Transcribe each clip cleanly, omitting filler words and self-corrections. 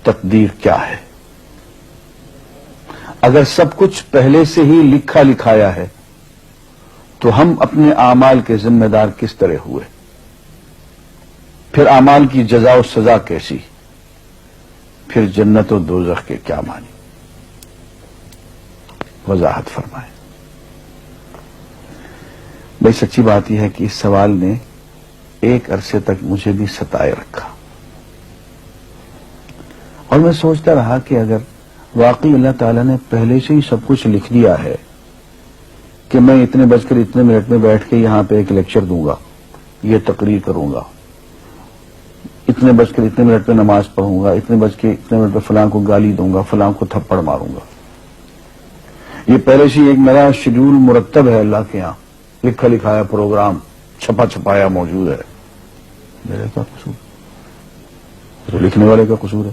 تقدیر کیا ہے؟ اگر سب کچھ پہلے سے ہی لکھا لکھایا ہے تو ہم اپنے اعمال کے ذمہ دار کس طرح ہوئے؟ پھر اعمال کی جزا و سزا کیسی؟ پھر جنت و دوزخ کے کیا معنی؟ وضاحت فرمائیں۔ بھئی سچی بات یہ ہے کہ اس سوال نے ایک عرصے تک مجھے بھی ستائے رکھا، اور میں سوچتا رہا کہ اگر واقعی اللہ تعالیٰ نے پہلے سے ہی سب کچھ لکھ دیا ہے کہ میں اتنے بج کر اتنے منٹ میں بیٹھ کے یہاں پہ ایک لیکچر دوں گا، یہ تقریر کروں گا، اتنے بج کر اتنے منٹ پہ نماز پڑھوں گا، اتنے بج کے اتنے منٹ پہ فلاں کو گالی دوں گا، فلاں کو تھپڑ ماروں گا، یہ پہلے سے ایک میرا شیڈول مرتب ہے اللہ کے یہاں، لکھا لکھایا پروگرام چھپا چھپایا موجود ہے، میرے کیا قصور؟ تو لکھنے والے کا قصور ہے؟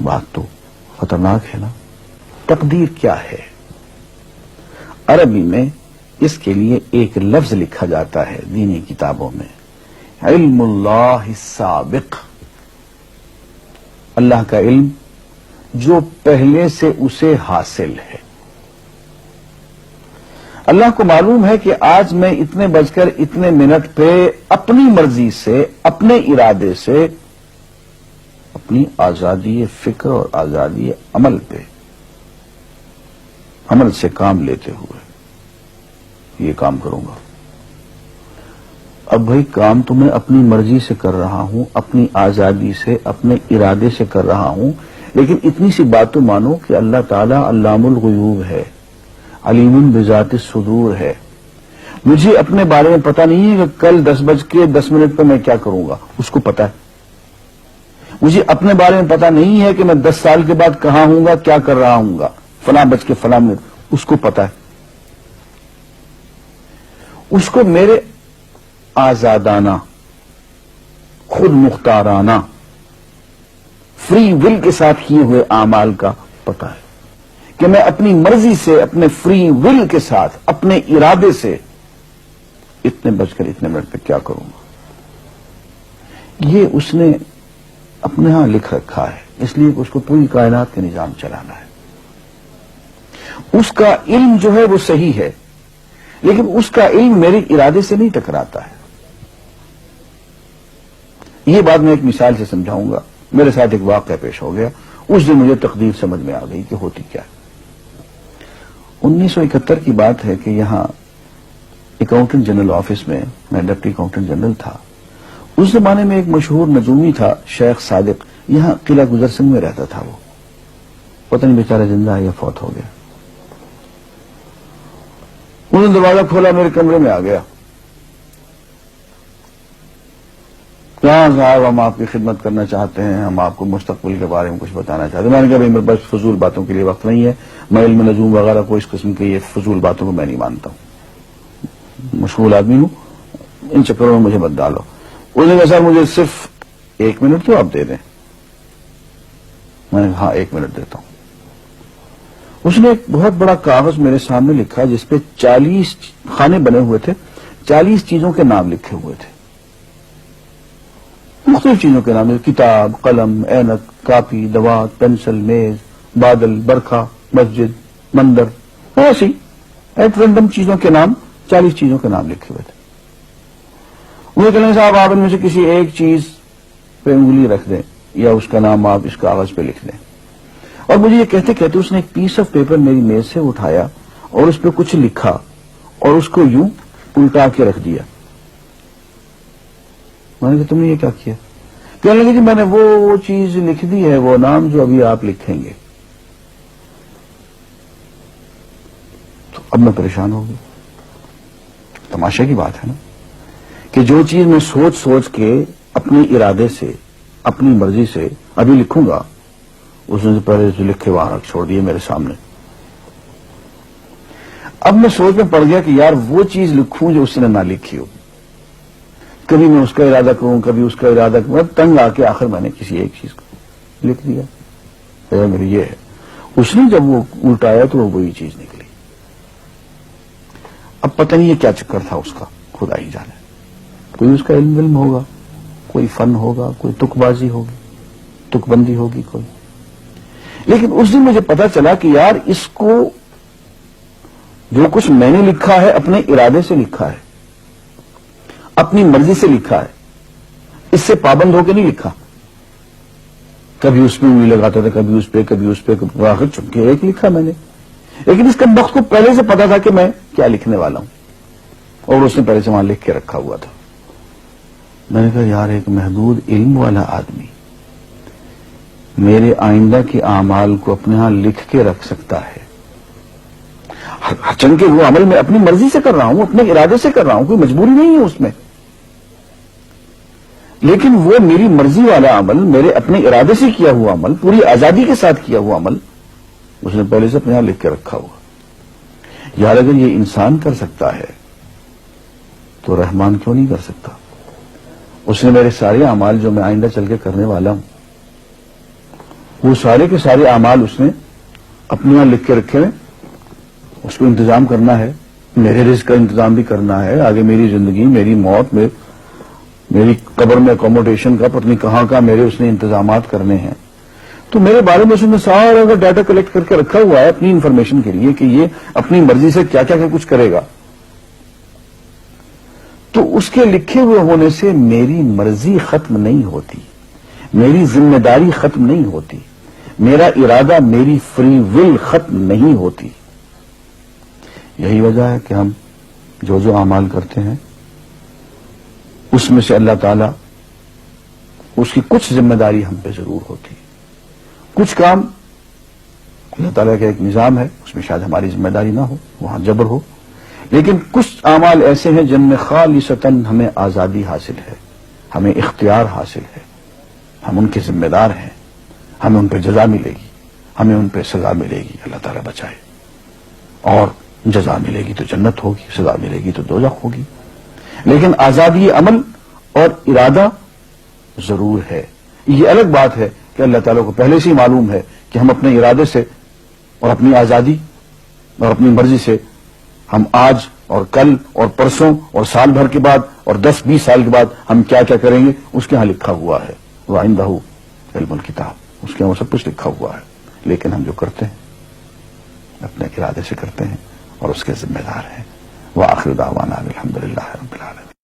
بات تو خطرناک ہے نا۔ تقدیر کیا ہے؟ عربی میں اس کے لیے ایک لفظ لکھا جاتا ہے دینی کتابوں میں، علم اللہ السابق، اللہ کا علم جو پہلے سے اسے حاصل ہے۔ اللہ کو معلوم ہے کہ آج میں اتنے بج کر اتنے منٹ پہ اپنی مرضی سے، اپنے ارادے سے، اپنی آزادی فکر اور آزادی عمل پہ، عمل سے کام لیتے ہوئے یہ کام کروں گا۔ اب بھائی کام تو میں اپنی مرضی سے کر رہا ہوں، اپنی آزادی سے، اپنے ارادے سے کر رہا ہوں، لیکن اتنی سی بات تو مانو کہ اللہ تعالیٰ علام الغیوب ہے، علیم بذات الصدور ہے۔ مجھے اپنے بارے میں پتہ نہیں ہے کہ کل 10:10 پہ میں کیا کروں گا، اس کو پتہ ہے۔ مجھے اپنے بارے میں پتہ نہیں ہے کہ میں 10 سال کے بعد کہاں ہوں گا، کیا کر رہا ہوں گا، فلاں بج کے فلاں منٹ، اس کو پتہ ہے۔ اس کو میرے آزادانہ، خود مختارانہ، فری ول کے ساتھ کیے ہوئے اعمال کا پتہ ہے کہ میں اپنی مرضی سے، اپنے فری ول کے ساتھ، اپنے ارادے سے اتنے بج کر اتنے منٹ پہ کیا کروں گا۔ یہ اس نے اپنے ہاں لکھ رکھا ہے، اس لیے کہ اس کو پوری کائنات کے نظام چلانا ہے۔ اس کا علم جو ہے وہ صحیح ہے، لیکن اس کا علم میرے ارادے سے نہیں ٹکراتا ہے۔ یہ بات میں ایک مثال سے سمجھاؤں گا۔ میرے ساتھ ایک واقعہ پیش ہو گیا، اس دن مجھے تقدیر سمجھ میں آ گئی کہ ہوتی کیا ہے۔ 1971 کی بات ہے کہ یہاں اکاؤنٹنٹ جنرل آفس میں میں ڈپٹی اکاؤنٹنٹ جنرل تھا۔ اس زمانے میں ایک مشہور نجومی تھا شیخ صادق، یہاں قلعہ گزر سنگھ میں رہتا تھا۔ وہ پتہ نہیں بیچارہ زندہ ہے یا فوت ہو گیا۔ انہوں نے دروازہ کھولا، میرے کمرے میں آ گیا۔ کیا صاحب ہم آپ کی خدمت کرنا چاہتے ہیں، ہم آپ کو مستقبل کے بارے میں کچھ بتانا چاہتے ہیں۔ میں نے کہا بھائی میرے پاس فضول باتوں کے لیے وقت نہیں ہے، میں علم نجوم وغیرہ کو اس قسم کی یہ فضول باتوں کو میں نہیں مانتا ہوں، مشغول آدمی ہوں، ان چکروں میں مجھے مت ڈالو۔ اس نے کہا صاحب مجھے صرف 1 منٹ تو آپ دے دیں۔ میں نے کہا ہاں 1 منٹ دیتا ہوں۔ اس نے ایک بہت بڑا کاغذ میرے سامنے لکھا جس پہ 40 خانے بنے ہوئے تھے، 40 چیزوں کے نام لکھے ہوئے تھے، مختلف چیزوں کے نام، کتاب، قلم، اینک، کاپی، دوات، پینسل، میز، بادل، برکھا، مسجد، مندر، ایسی ایٹ رینڈم چیزوں کے نام، 40 چیزوں کے نام لکھے ہوئے تھے۔ وہ کہنے صاحب آپ ان میں سے کسی ایک چیز پہ انگلی رکھ دیں یا اس کا نام آپ اس کاغذ پہ لکھ دیں۔ اور مجھے یہ کہتے کہتے اس نے ایک پیس آف پیپر میری میز سے اٹھایا اور اس پہ کچھ لکھا اور اس کو یوں الٹا کے رکھ دیا۔ میں نے کہا تم نے یہ کیا کیا؟ کہنے لگے جی میں نے وہ چیز لکھ دی ہے، وہ نام جو ابھی آپ لکھیں گے۔ تو اب میں پریشان ہو گیا۔ تماشے کی بات ہے نا کہ جو چیز میں سوچ سوچ کے اپنے ارادے سے، اپنی مرضی سے ابھی لکھوں گا، اس نے پہلے سے لکھے وہاں رکھ چھوڑ دیے میرے سامنے۔ اب میں سوچ میں پڑ گیا کہ یار وہ چیز لکھوں جو اس نے نہ لکھی ہو۔ کبھی میں اس کا ارادہ کروں، کبھی اس کا ارادہ کروں، تنگ آ کے آخر میں نے کسی ایک چیز کو لکھ دیا، میری یہ ہے۔ اس نے جب وہ الٹایا تو وہ وہی چیز نکلی۔ اب پتہ نہیں یہ کیا چکر تھا اس کا، خدا ہی جانے۔ کوئی اس کا علم ہوگا، کوئی فن ہوگا، کوئی تک بازی ہوگی، تک بندی ہوگی کوئی. لیکن اس دن مجھے پتا چلا کہ یار اس کو جو کچھ میں نے لکھا ہے اپنے ارادے سے لکھا ہے, اپنی مرضی سے لکھا ہے, اس سے پابند ہو کے نہیں لکھا. کبھی اس میں انگلی لگاتا تھا, کبھی اس پہ, آخر چونکہ ایک لکھا میں نے. لیکن اس کا وقت کو پہلے سے پتا تھا کہ میں کیا لکھنے والا ہوں, اور اس نے پہلے سے وہاں لکھ کے رکھا ہوا تھا. میں نے کہا یار ایک محدود علم والا آدمی میرے آئندہ کے اعمال کو اپنے ہاں لکھ کے رکھ سکتا ہے. چونکہ وہ عمل میں اپنی مرضی سے کر رہا ہوں, اپنے ارادے سے کر رہا ہوں, کوئی مجبوری نہیں ہے اس میں, لیکن وہ میری مرضی والا عمل, میرے اپنے ارادے سے کیا ہوا عمل, پوری آزادی کے ساتھ کیا ہوا عمل, اس نے پہلے سے اپنے یہاں لکھ کے رکھا ہوا. یار اگر یہ انسان کر سکتا ہے تو رحمان کیوں نہیں کر سکتا؟ اس نے میرے سارے اعمال جو میں آئندہ چل کے کرنے والا ہوں, وہ سارے کے سارے اعمال اس نے اپنے یہاں لکھ کے رکھے ہیں. اس کو انتظام کرنا ہے, میرے رزق کا انتظام بھی کرنا ہے, آگے میری زندگی, میری موت, میری قبر میں اکوموڈیشن کا پتہ نہیں کہاں کا میرے اس نے انتظامات کرنے ہیں. تو میرے بارے میں اس نے سارا کا ڈیٹا کلیکٹ کر کے رکھا ہوا ہے اپنی انفارمیشن کے لیے کہ یہ اپنی مرضی سے کیا کیا کچھ کرے گا. تو اس کے لکھے ہوئے ہونے سے میری مرضی ختم نہیں ہوتی, میری ذمہ داری ختم نہیں ہوتی, میرا ارادہ, میری فری ول ختم نہیں ہوتی. یہی وجہ ہے کہ ہم جو اعمال کرتے ہیں اس میں سے اللہ تعالیٰ اس کی کچھ ذمہ داری ہم پہ ضرور ہوتی. کچھ کام اللہ تعالیٰ کا ایک نظام ہے, اس میں شاید ہماری ذمہ داری نہ ہو, وہاں جبر ہو, لیکن کچھ اعمال ایسے ہیں جن میں خالصتاً ہمیں آزادی حاصل ہے, ہمیں اختیار حاصل ہے, ہم ان کے ذمہ دار ہیں, ہمیں ان پہ جزا ملے گی, ہمیں ان پہ سزا ملے گی, اللہ تعالیٰ بچائے. اور جزا ملے گی تو جنت ہوگی, سزا ملے گی تو دوزخ ہوگی. لیکن آزادی عمل اور ارادہ ضرور ہے. یہ الگ بات ہے کہ اللہ تعالیٰ کو پہلے سے ہی معلوم ہے کہ ہم اپنے ارادے سے اور اپنی آزادی اور اپنی مرضی سے ہم آج اور کل اور پرسوں اور سال بھر کے بعد اور 10-20 سال کے بعد ہم کیا کیا کریں گے اس کے ہاں لکھا ہوا ہے. وَعِندَهُ عِلْمُ الْكِتَابِ, اس کے ہاں وہ سب کچھ لکھا ہوا ہے. لیکن ہم جو کرتے ہیں اپنے ارادے سے کرتے ہیں اور اس کے ذمہ دار ہیں. وآخر دعوانا الحمدللہ رب العالمین.